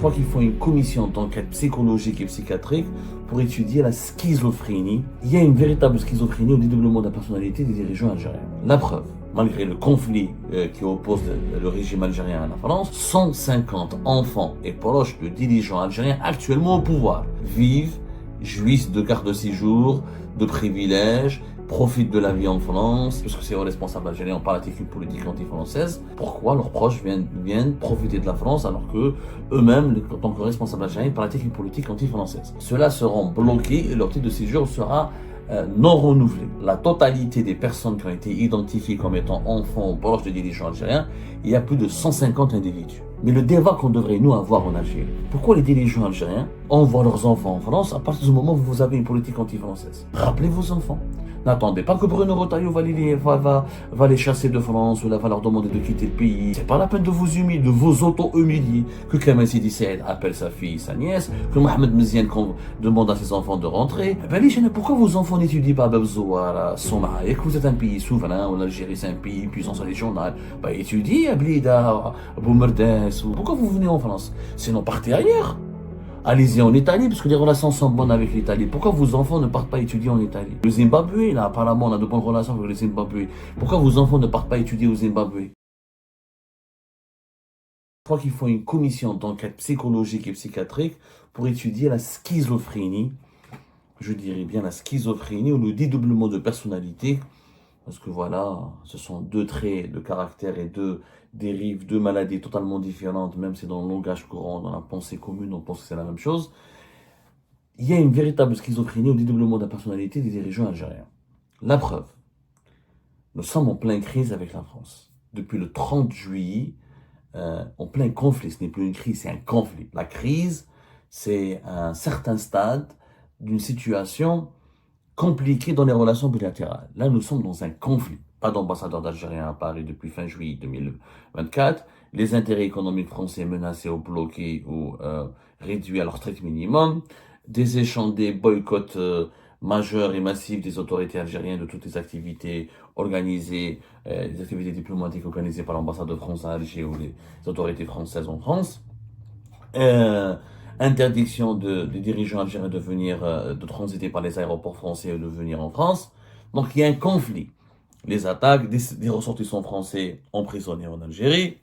Je crois qu'il faut une commission d'enquête psychologique et psychiatrique pour étudier la schizophrénie. Il y a une véritable schizophrénie au dédoublement de la personnalité des dirigeants algériens. La preuve, malgré le conflit qui oppose le régime algérien à la France, 150 enfants et proches de dirigeants algériens actuellement au pouvoir vivent, jouissent de cartes de séjour, de privilèges, profitent de la vie en France, puisque c'est aux responsables algériens en parle une politique anti-française. Pourquoi leurs proches viennent profiter de la France alors que eux-mêmes, en tant que responsables algériens, pratiquent une politique anti-française? Ceux-là seront bloqués et leur titre de séjour sera non renouvelé. La totalité des personnes qui ont été identifiées comme étant enfants ou proches de dirigeants algériens, il y a plus de 150 individus. Mais le débat qu'on devrait nous avoir en Algérie, pourquoi les dirigeants algériens envoient leurs enfants en France à partir du moment où vous avez une politique anti-française? Rappelez vos enfants. N'attendez pas que Bruno Retailleau va les chasser de France ou va leur demander de quitter le pays. C'est pas la peine de vous humilier, de vous auto-humilier. Que Kamel Sidi Saïd appelle sa fille, sa nièce, que Mohamed Mziane demande à ses enfants de rentrer. Ben les jeunes, pourquoi vos enfants n'étudient pas Babzouara, Soma, et que vous êtes un pays souverain, ou l'Algérie c'est un pays, puissance régionale, ben étudiez à Blida, à Boumerdes, pourquoi vous venez en France? Sinon partez ailleurs. Allez-y en Italie, parce que les relations sont bonnes avec l'Italie. Pourquoi vos enfants ne partent pas étudier en Italie? Le Zimbabwe, là, apparemment, on a de bonnes relations avec le Zimbabwe. Pourquoi vos enfants ne partent pas étudier au Zimbabwe? Je crois qu'il faut une commission d'enquête psychologique et psychiatrique pour étudier la schizophrénie. Je dirais bien la schizophrénie ou le dédoublement de personnalité. Parce que voilà, ce sont deux traits de caractère et deux dérives, deux maladies totalement différentes, même si dans le langage courant, dans la pensée commune, on pense que c'est la même chose. Il y a une véritable schizophrénie au dédoublement de la personnalité des dirigeants algériens. La preuve, nous sommes en pleine crise avec la France. Depuis le 30 juillet, en plein conflit, ce n'est plus une crise, c'est un conflit. La crise, c'est un certain stade d'une situation compliqué dans les relations bilatérales. Là, nous sommes dans un conflit. Pas d'ambassadeur d'Algérien à Paris depuis fin juillet 2024. Les intérêts économiques français menacés ou bloqués ou réduits à leur strict minimum. Des échanges, des boycotts majeurs et massifs des autorités algériennes de toutes les activités organisées, les activités diplomatiques organisées par l'ambassade de France à Alger ou les autorités françaises en France. Interdiction des dirigeants algériens de venir, de transiter par les aéroports français et de venir en France. Donc il y a un conflit. Les attaques, des ressortissants français emprisonnés en Algérie,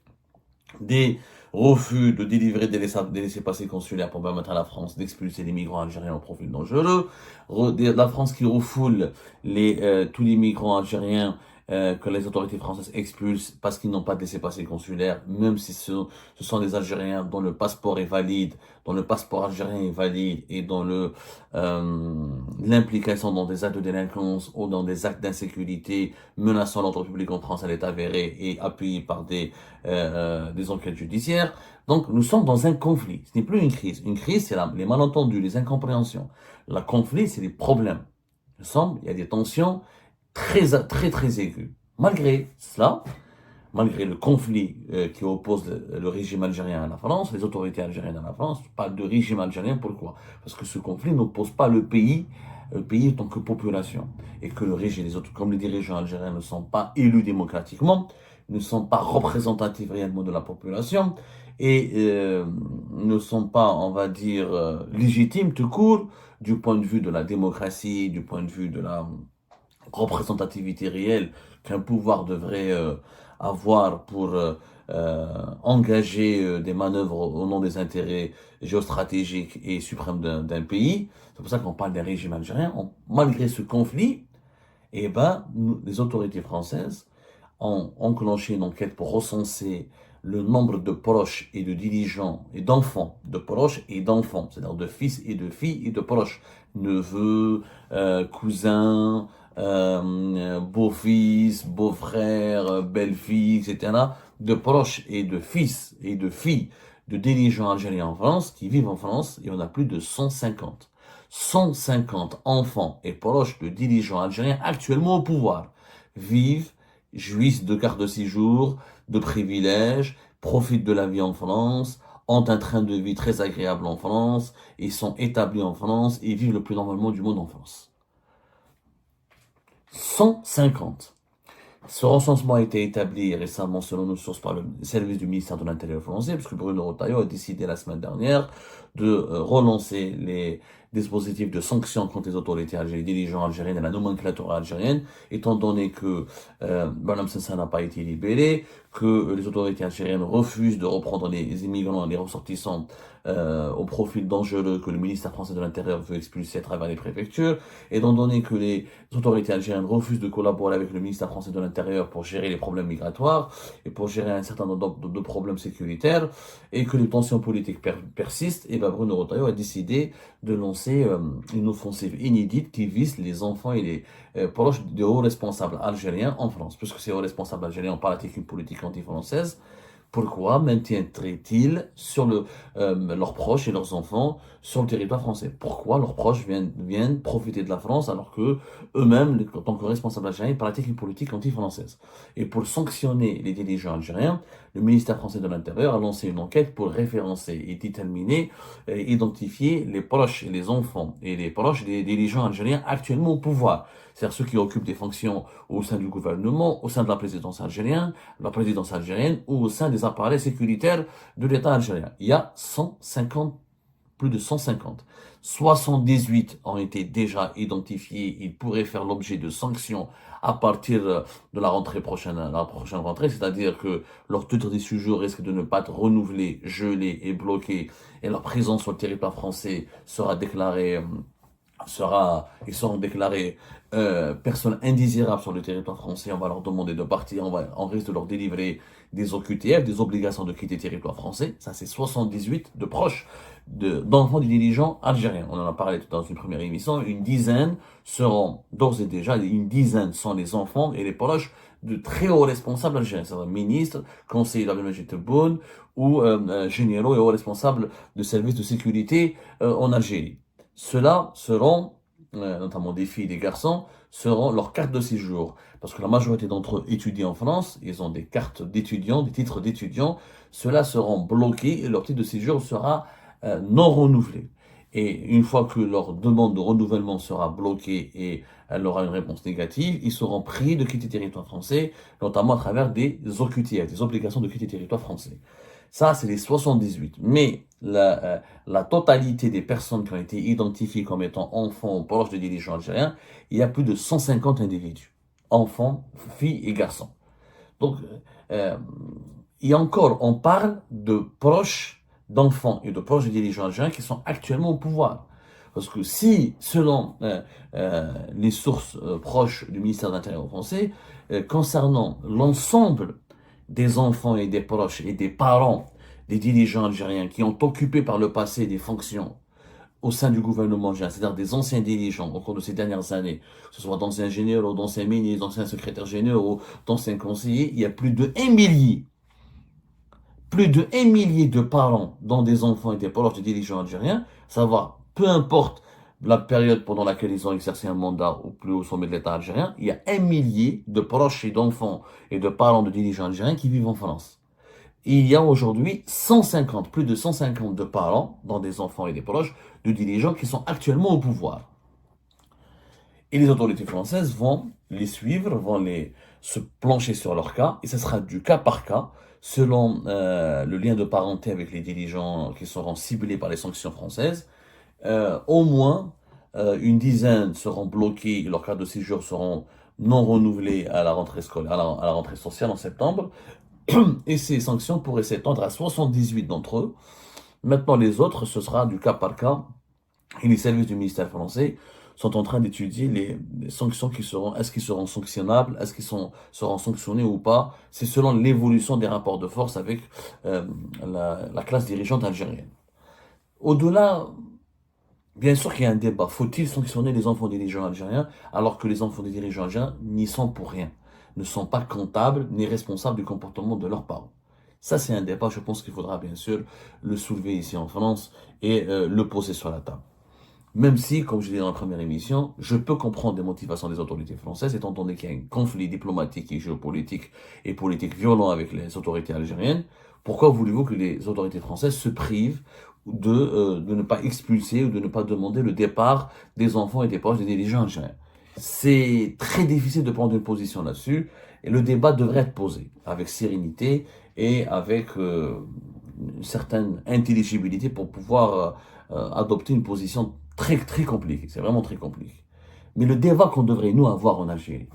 des refus de délivrer des laissez-passer consulaires pour permettre à la France d'expulser les migrants algériens au profil dangereux, la France qui refoule tous les migrants algériens que les autorités françaises expulsent parce qu'ils n'ont pas de laissez-passer consulaire, même si ce sont des Algériens dont le passeport est valide, dont le passeport algérien est valide et dont l'implication dans des actes de délinquance ou dans des actes d'insécurité menaçant l'ordre public en France, elle est avérée et appuyée par des enquêtes judiciaires. Donc, nous sommes dans un conflit. Ce n'est plus une crise. Une crise, c'est les malentendus, les incompréhensions. Le conflit, c'est les problèmes. Il y a des tensions très aiguës. Malgré cela, malgré le conflit qui oppose le régime algérien à la France, les autorités algériennes à la France, je parle de régime algérien, pourquoi? Parce que ce conflit n'oppose pas le pays en tant que population. Et que le régime, comme les dirigeants algériens ne sont pas élus démocratiquement, ne sont pas représentatifs réellement de la population, et ne sont pas, on va dire, légitimes tout court, du point de vue de la démocratie, du point de vue de la représentativité réelle qu'un pouvoir devrait avoir pour engager des manœuvres au nom des intérêts géostratégiques et suprêmes d'un pays. C'est pour ça qu'on parle d'un régime algérien. Malgré ce conflit, eh ben, les autorités françaises ont enclenché une enquête pour recenser le nombre de proches et de dirigeants et d'enfants, de proches et d'enfants, c'est-à-dire de fils et de filles et de proches, neveux, cousins, beau-fils, beau-frère, belle-fille, etc., de proches et de fils et de filles de dirigeants algériens en France qui vivent en France, et on a plus de 150. 150 enfants et proches de dirigeants algériens actuellement au pouvoir vivent, jouissent de cartes de séjour, de privilèges, profitent de la vie en France, ont un train de vie très agréable en France, et sont établis en France et vivent le plus normalement du monde en France. 150. Ce recensement a été établi récemment, selon nos sources, par le service du ministère de l'Intérieur français, puisque Bruno Retailleau a décidé la semaine dernière de relancer les dispositifs de sanctions contre les autorités algériennes, les dirigeants algériens et la nomenclature algérienne, étant donné que Madame Sessa n'a pas été libérée, que les autorités algériennes refusent de reprendre les immigrants, les ressortissants au profil dangereux que le ministère français de l'Intérieur veut expulser à travers les préfectures, étant donné que les autorités algériennes refusent de collaborer avec le ministère français de l'Intérieur pour gérer les problèmes migratoires et pour gérer un certain nombre de problèmes sécuritaires, et que les tensions politiques persistent, et ben Bruno Retailleau a décidé de lancer une offensive inédite qui vise les enfants et les proches de hauts responsables algériens en France. Puisque ces hauts responsables algériens ont pratiqué une politique anti-française, pourquoi maintiendraient-ils sur leurs proches et leurs enfants sur le territoire français? Pourquoi leurs proches viennent profiter de la France alors que eux-mêmes, en tant que responsables algériens, pratiquent une politique anti-française? Et pour sanctionner les dirigeants algériens, le ministère français de l'Intérieur a lancé une enquête pour référencer et déterminer, identifier les proches et les enfants et les proches des dirigeants algériens actuellement au pouvoir. C'est-à-dire ceux qui occupent des fonctions au sein du gouvernement, au sein de la présidence algérienne ou au sein des appareils sécuritaires de l'État algérien. Il y a 150, plus de 150. 78 ont été déjà identifiés. Ils pourraient faire l'objet de sanctions à partir de la prochaine rentrée, c'est-à-dire que leur titre de séjour risque de ne pas être renouvelé, gelé et bloqué, et leur présence sur le territoire français sera déclarée ils seront déclarés personnes indésirables sur le territoire français. On va leur demander de partir, on risque de leur délivrer des OQTF, des obligations de quitter le territoire français. Ça, c'est 78 de proches d'enfants des dirigeants algériens. On en a parlé dans une première émission. Une dizaine seront d'ores et déjà, une dizaine sont les enfants et les proches de très hauts responsables algériens, c'est-à-dire ministres, conseillers d'Abdelmajid Tebboune ou généraux et hauts responsables de services de sécurité en Algérie. Ceux-là seront, notamment des filles et des garçons, seront leurs cartes de séjour. Parce que la majorité d'entre eux étudient en France, ils ont des cartes d'étudiants, des titres d'étudiants. Ceux-là seront bloqués et leur titre de séjour sera non renouvelé. Et une fois que leur demande de renouvellement sera bloquée et elle aura une réponse négative, ils seront pris de quitter le territoire français, notamment à travers des OQTF, des obligations de quitter le territoire français. Ça, c'est les 78. Mais la totalité des personnes qui ont été identifiées comme étant enfants ou proches de dirigeants algériens, il y a plus de 150 individus. Enfants, filles et garçons. Donc, et encore, on parle de proches d'enfants et de proches de dirigeants algériens qui sont actuellement au pouvoir. Parce que si, selon les sources proches du ministère de l'Intérieur français, concernant l'ensemble des enfants et des proches et des parents des dirigeants algériens qui ont occupé par le passé des fonctions au sein du gouvernement algérien, c'est-à-dire des anciens dirigeants au cours de ces dernières années, que ce soit d'anciens généraux, d'anciens ministres, d'anciens secrétaires généraux, d'anciens conseillers, il y a plus de 1 millier de parents dont des enfants et des proches des dirigeants algériens, savoir, peu importe la période pendant laquelle ils ont exercé un mandat au plus haut sommet de l'État algérien, il y a 1 millier de proches et d'enfants et de parents de dirigeants algériens qui vivent en France. Il y a aujourd'hui 150, plus de 150 de parents, dont des enfants et des proches, de dirigeants qui sont actuellement au pouvoir. Et les autorités françaises vont les suivre, se plancher sur leur cas, et ce sera du cas par cas, selon le lien de parenté avec les dirigeants qui seront ciblés par les sanctions françaises. Au moins, une dizaine seront bloqués, leurs cartes de séjour seront non renouvelées à la rentrée scolaire, à la rentrée sociale en septembre. Et ces sanctions pourraient s'étendre à 78 d'entre eux. Maintenant, les autres, ce sera du cas par cas. Et les services du ministère français sont en train d'étudier les sanctions qui seront, est-ce qu'ils seront sanctionnables, est-ce qu'ils seront sanctionnés ou pas. C'est selon l'évolution des rapports de force avec la classe dirigeante algérienne. Au-delà, bien sûr qu'il y a un débat. Faut-il sanctionner les enfants des dirigeants algériens alors que les enfants des dirigeants algériens n'y sont pour rien, ne sont pas comptables ni responsables du comportement de leurs parents? Ça, c'est un débat, je pense qu'il faudra bien sûr le soulever ici en France et le poser sur la table. Même si, comme je l'ai dit dans la première émission, je peux comprendre les motivations des autorités françaises, étant donné qu'il y a un conflit diplomatique et géopolitique et politique violent avec les autorités algériennes. Pourquoi voulez-vous que les autorités françaises se privent de ne pas expulser ou de ne pas demander le départ des enfants et des proches des dirigeants algériens? c'est très difficile de prendre une position là-dessus, et le débat devrait être posé avec sérénité et avec une certaine intelligibilité pour pouvoir adopter une position très, très compliquée. C'est vraiment très compliqué. Mais le débat qu'on devrait, nous, avoir en Algérie,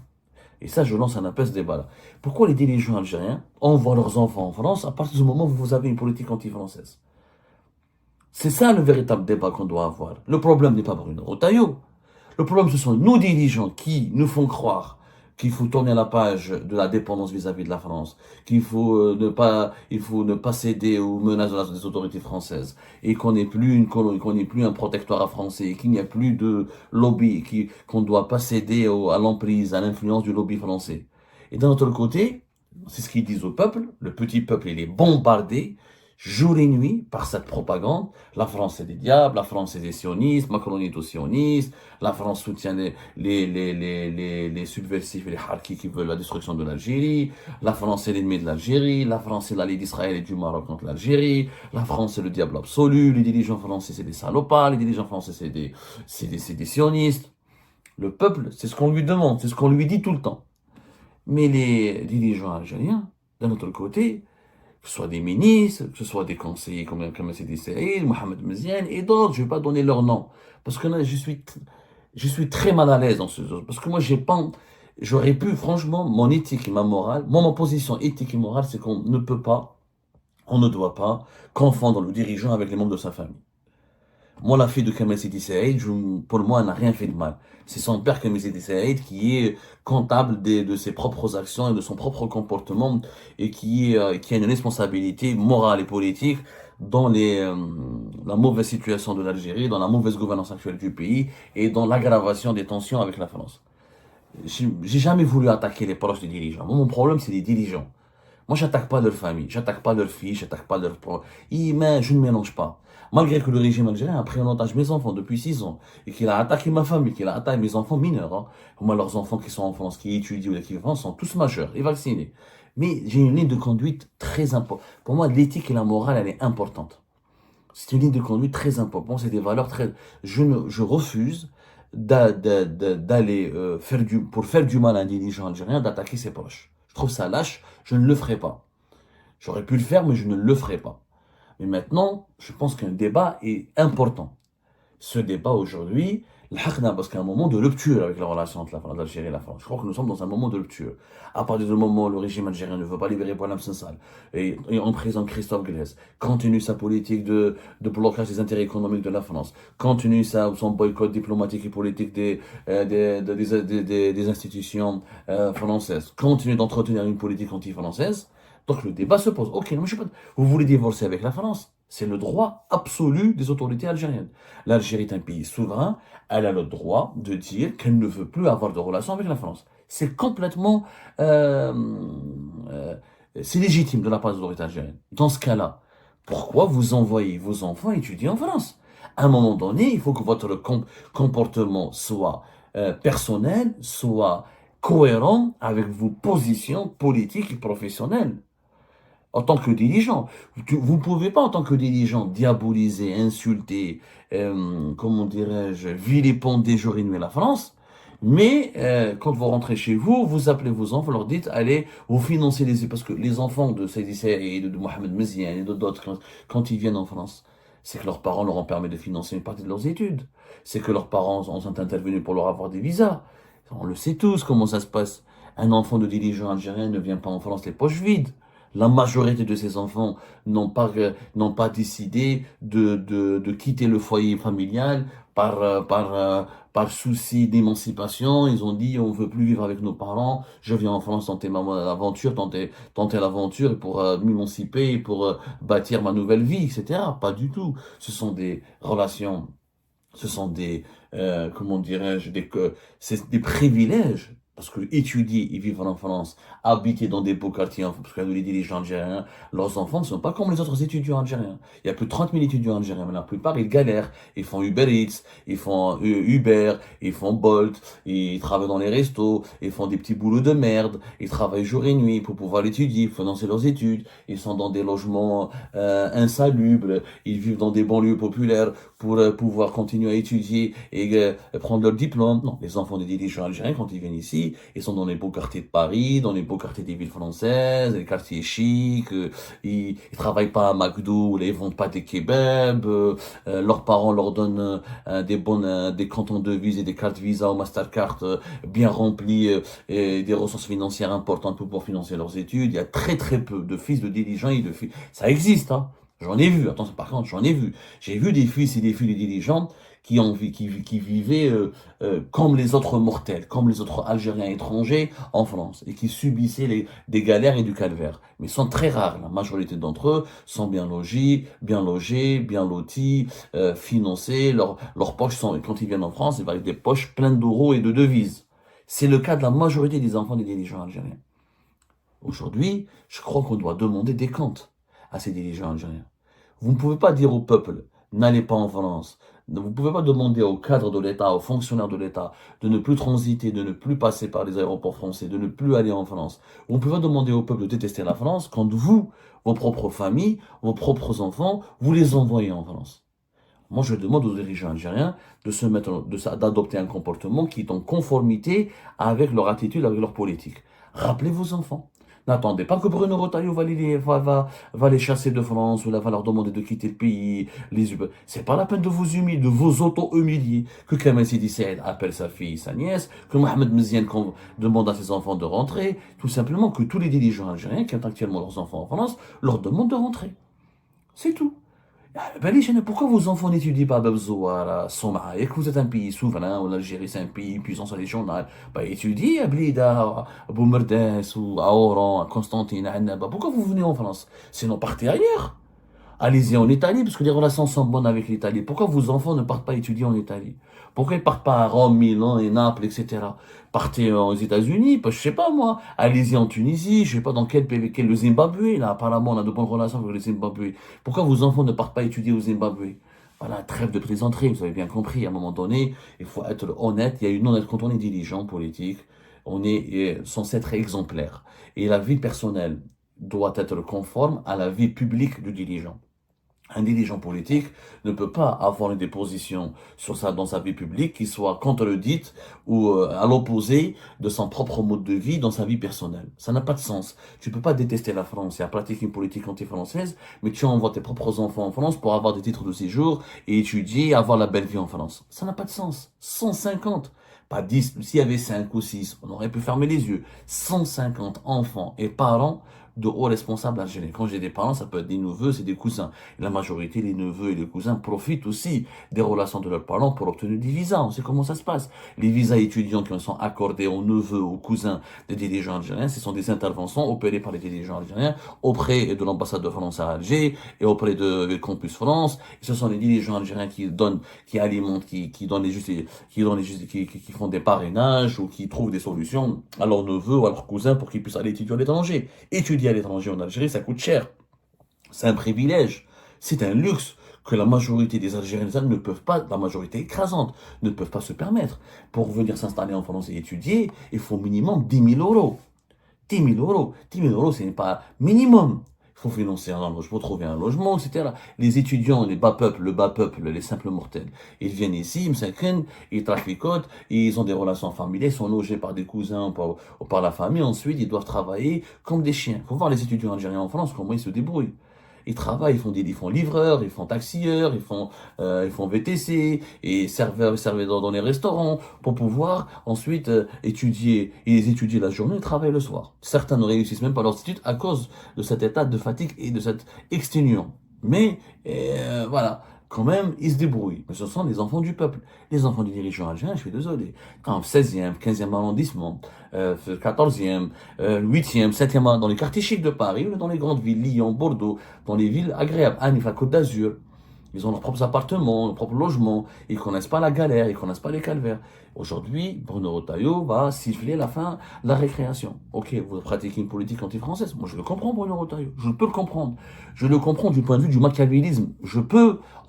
et ça, je lance un appel à ce débat-là. Pourquoi les dirigeants algériens envoient leurs enfants en France à partir du moment où vous avez une politique anti-française? C'est ça le véritable débat qu'on doit avoir. Le problème n'est pas Bruno Retailleau. Le problème, ce sont nos dirigeants qui nous font croire qu'il faut tourner la page de la dépendance vis-à-vis de la France, qu'il faut ne pas céder aux menaces des autorités françaises, et qu'on n'est plus une colonie, qu'on n'est plus un protectorat français, qu'il n'y a plus de lobby, qu'on ne doit pas céder à l'emprise, à l'influence du lobby français. Et d'un autre côté, c'est ce qu'ils disent au peuple, le petit peuple, il est bombardé, jour et nuit, par cette propagande. La France c'est des diables, la France c'est des sionistes, Macron est au sioniste, la France soutient les subversifs et les harkis qui veulent la destruction de l'Algérie, la France est l'ennemi de l'Algérie, la France c'est l'allié d'Israël et du Maroc contre l'Algérie, la France c'est le diable absolu, les dirigeants français c'est des salopards, les dirigeants français c'est des sionistes. Le peuple, c'est ce qu'on lui demande, c'est ce qu'on lui dit tout le temps. Mais les dirigeants algériens, d'un autre côté, que ce soit des ministres, que ce soit des conseillers comme Sidi Saïd, Mohamed Meziane et d'autres, je ne vais pas donner leur nom. Parce que là, je suis très mal à l'aise dans ce genre. Parce que moi, j'aurais pu, franchement, mon éthique et ma morale, moi, ma position éthique et morale, c'est qu'on ne peut pas, on ne doit pas confondre le dirigeant avec les membres de sa famille. Moi, la fille de Kamel Sidi Saïd, pour moi, elle n'a rien fait de mal. C'est son père, Kamel Sidi Saïd, qui est comptable de ses propres actions et de son propre comportement et qui a une responsabilité morale et politique dans la mauvaise situation de l'Algérie, dans la mauvaise gouvernance actuelle du pays et dans l'aggravation des tensions avec la France. J'ai jamais voulu attaquer les proches des dirigeants. Moi, mon problème, c'est les dirigeants. Moi, j'attaque pas leur famille, j'attaque pas leurs filles, j'attaque pas leurs proches. Mais je ne mélange pas. Malgré que le régime algérien a pris en otage mes enfants depuis 6 ans et qu'il a attaqué ma famille, qu'il a attaqué mes enfants mineurs. Hein. Moi, leurs enfants qui sont en France, qui étudient ou qui vivent en France, sont tous majeurs et vaccinés. Mais j'ai une ligne de conduite très importante. Pour moi, l'éthique et la morale, elle est importante. C'est une ligne de conduite très importante. C'est des valeurs très. Je refuse d'aller pour faire du mal à un dirigeant algérien, d'attaquer ses proches. Je trouve ça lâche. Je ne le ferai pas. J'aurais pu le faire, mais je ne le ferai pas. Mais maintenant, je pense qu'un débat est important. Ce débat aujourd'hui, parce qu'il y a un moment de rupture avec la relation entre l'Algérie et la France. Je crois que nous sommes dans un moment de rupture. À partir du moment où le régime algérien ne veut pas libérer Boualem Sansal et en prison Christophe Glaise, continue sa politique de blocage des intérêts économiques de la France, continue son boycott diplomatique et politique des institutions françaises, continue d'entretenir une politique anti-française, donc le débat se pose. Ok, non, je sais pas. Vous voulez divorcer avec la France? C'est le droit absolu des autorités algériennes. L'Algérie est un pays souverain. Elle a le droit de dire qu'elle ne veut plus avoir de relations avec la France. C'est complètement, c'est légitime de la part des autorités algériennes. Dans ce cas-là, pourquoi vous envoyez vos enfants étudier en France? À un moment donné, il faut que votre comportement soit personnel, soit cohérent avec vos positions politiques et professionnelles en tant que dirigeant. Vous ne pouvez pas, en tant que dirigeant, diaboliser, insulter, comment dirais-je, vilipender jour et nuit la France. Mais quand vous rentrez chez vous, vous appelez vos enfants, vous leur dites, allez, vous financez parce que les enfants de Saïdi Saïd, de Mohamed Meziane et d'autres, quand ils viennent en France, c'est que leurs parents leur ont permis de financer une partie de leurs études. C'est que leurs parents sont intervenus pour leur avoir des visas. On le sait tous comment ça se passe. Un enfant de dirigeant algérien ne vient pas en France les poches vides. La majorité de ces enfants n'ont pas décidé de quitter le foyer familial par souci d'émancipation. Ils ont dit, on veut plus vivre avec nos parents, je viens en France tenter l'aventure, tenter l'aventure pour m'émanciper, pour bâtir ma nouvelle vie, etc. Pas du tout. Ce sont des relations, ce sont comment dirais-je, c'est des privilèges parce que étudier et vivre en France, habiter dans des beaux quartiers, parce que les dirigeants algériens, leurs enfants ne sont pas comme les autres étudiants algériens. Il y a plus de 30 000 étudiants algériens, mais la plupart, ils galèrent. Ils font Uber Eats, ils font Uber, ils font Bolt, ils travaillent dans les restos, ils font des petits boulots de merde, ils travaillent jour et nuit pour pouvoir étudier, financer leurs études. Ils sont dans des logements insalubres, ils vivent dans des banlieues populaires pour pouvoir continuer à étudier et prendre leur diplôme. Non, les enfants des dirigeants algériens, quand ils viennent ici, ils sont dans les beaux quartiers de Paris, dans les beaux quartiers des villes françaises, les quartiers chics, ils travaillent pas à McDo, ils vendent pas des kebabs, leurs parents leur donnent des cantons de vise et des cartes Visa ou Mastercard bien remplies et des ressources financières importantes pour pouvoir financer leurs études. Il y a très très peu de fils de dirigeants et de filles. Ça existe, hein. J'en ai vu, attention, par contre, j'en ai vu. J'ai vu des fils et des filles de dirigeants qui vivaient comme les autres mortels, comme les autres Algériens étrangers en France, et qui subissaient des galères et du calvaire. Mais ils sont très rares. La majorité d'entre eux sont bien logés, bien lotis, financés. Leurs poches sont, quand ils viennent en France, ils vont avec des poches pleines d'euros et de devises. C'est le cas de la majorité des enfants des dirigeants algériens. Aujourd'hui, je crois qu'on doit demander des comptes à ces dirigeants algériens. Vous ne pouvez pas dire au peuple, n'allez pas en France. Vous ne pouvez pas demander aux cadres de l'État, aux fonctionnaires de l'État, de ne plus transiter, de ne plus passer par les aéroports français, de ne plus aller en France. Vous ne pouvez pas demander au peuple de détester la France quand vous, vos propres familles, vos propres enfants, vous les envoyez en France. Moi, je demande aux dirigeants algériens d'adopter un comportement qui est en conformité avec leur attitude, avec leur politique. Rappelez vos enfants. N'attendez pas que Bruno Retailleau va les chasser de France ou va leur demander de quitter le pays. C'est pas la peine de vous humilier, de vous auto-humilier. Que Kamel Sidi Saïd appelle sa fille, sa nièce, que Mohamed Mziane demande à ses enfants de rentrer. Tout simplement que tous les dirigeants algériens qui ont actuellement leurs enfants en France leur demandent de rentrer. C'est tout. Pourquoi vos enfants n'étudient pas à Babzouara, Soma, et que vous êtes un pays souverain, ou l'Algérie c'est un pays puissance régionale, étudiez à Blida, à Boumerdes, ou à Oran, à Constantine, à Annaba. Pourquoi vous venez en France? Sinon, partez ailleurs. Allez-y en Italie, parce que les relations sont bonnes avec l'Italie. Pourquoi vos enfants ne partent pas étudier en Italie? Pourquoi ils partent pas à Rome, Milan et Naples, etc. Partez aux États-Unis, je sais pas moi. Allez-y en Tunisie, je sais pas dans quel pays, le Zimbabwe, là, apparemment on a de bonnes relations avec le Zimbabwe. Pourquoi vos enfants ne partent pas étudier au Zimbabwe? Voilà, trêve de plaisanterie, vous avez bien compris. À un moment donné, il faut être honnête. Il y a une honnête quand on est dirigeant politique, on est censé être exemplaire. Et la vie personnelle doit être conforme à la vie publique du dirigeant. Un dirigeant politique ne peut pas avoir des positions dans sa vie publique qui soient contredites ou à l'opposé de son propre mode de vie dans sa vie personnelle. Ça n'a pas de sens. Tu peux pas détester la France et pratiquer une politique anti-française, mais tu envoies tes propres enfants en France pour avoir des titres de séjour et étudier, avoir la belle vie en France. Ça n'a pas de sens. 150, pas 10. S'il y avait 5 ou 6, on aurait pu fermer les yeux. 150 enfants et parents de hauts responsables algériens. Quand j'ai des parents, ça peut être des neveux, c'est des cousins. Et la majorité, les neveux et les cousins profitent aussi des relations de leurs parents pour obtenir des visas. On sait comment ça se passe. Les visas étudiants qui sont accordés aux neveux, aux cousins des dirigeants algériens, ce sont des interventions opérées par les dirigeants algériens auprès de l'ambassade de France à Alger et auprès de Campus France. Et ce sont les dirigeants algériens qui donnent, qui alimentent, qui font des parrainages ou qui trouvent des solutions à leurs neveux ou à leurs cousins pour qu'ils puissent aller étudier à l'étranger. Étudier à l'étranger en Algérie, ça coûte cher. C'est un privilège. C'est un luxe que la majorité des Algériens ne peuvent pas, la majorité écrasante, ne peuvent pas se permettre. Pour venir s'installer en France et étudier, il faut minimum 10 000 euros. 10 000 euros. 10 000 euros, ce n'est pas minimum. Il faut financer un logement, trouver un logement, etc. Les étudiants, le bas peuple, les simples mortels, ils viennent ici, ils s'inquiètent, ils traficotent, ils ont des relations familiales, ils sont logés par des cousins ou par la famille. Ensuite, ils doivent travailler comme des chiens. Il faut voir les étudiants algériens en France, comment ils se débrouillent. Ils travaillent, ils font livreurs, ils font taxieurs, ils font VTC, et serveurs dans les restaurants, pour pouvoir ensuite étudier. Ils étudient la journée et travaillent le soir. Certains ne réussissent même pas leurs études à cause de cet état de fatigue et de cette exténuation. Mais voilà, quand même, ils se débrouillent. Mais ce sont les enfants du peuple. Les enfants des dirigeants algériens, je suis désolé. Quand 16e, 15e arrondissement, 14e, 8e, 7e, dans les quartiers chics de Paris, ou dans les grandes villes, Lyon, Bordeaux, dans les villes agréables, Anif, la Côte d'Azur, Ils ont leurs propres appartements, leurs propres logements. Ils ne connaissent pas la galère, ils ne connaissent pas les calvaires. Aujourd'hui, Bruno Retailleau va siffler la fin de la récréation. Ok, vous pratiquez une politique anti-française. Moi, je le comprends, Bruno Retailleau. Je peux le comprendre. Je le comprends du point de vue du machiavélisme.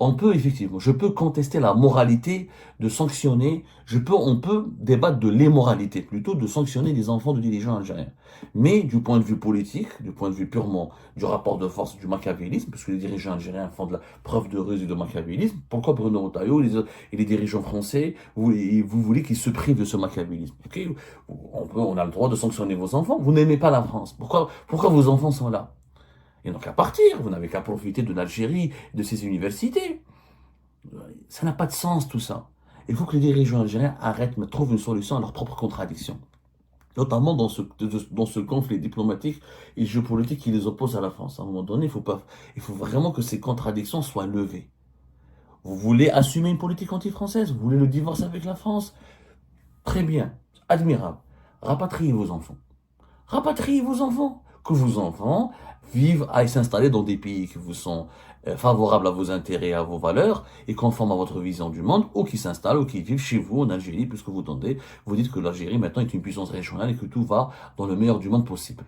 On peut effectivement, je peux contester la moralité de sanctionner, on peut débattre de l'immoralité, plutôt de sanctionner les enfants de dirigeants algériens. Mais du point de vue politique, du point de vue purement du rapport de force, du machiavélisme, puisque les dirigeants algériens font de la preuve de ruse et de machiavélisme, pourquoi Bruno Retailleau et les dirigeants français, vous voulez qu'ils se privent de ce machiavélisme? Okay, on a le droit de sanctionner vos enfants. Vous n'aimez pas la France. Pourquoi vos enfants sont là? Et donc à partir, vous n'avez qu'à profiter de l'Algérie, de ses universités. Ça n'a pas de sens tout ça. Il faut que les dirigeants algériens arrêtent, mais trouvent une solution à leurs propres contradictions. Notamment dans ce conflit diplomatique et géopolitique qui les oppose à la France. À un moment donné, il faut vraiment que ces contradictions soient levées. Vous voulez assumer une politique anti-française? Vous voulez le divorce avec la France? Très bien, admirable. Rapatriez vos enfants. Rapatriez vos enfants. Que vos enfants vivent, aillent s'installer dans des pays qui vous sont favorables à vos intérêts, à vos valeurs, et conformes à votre vision du monde, ou qui s'installent, ou qui vivent chez vous en Algérie, puisque vous dites que l'Algérie maintenant est une puissance régionale et que tout va dans le meilleur du monde possible.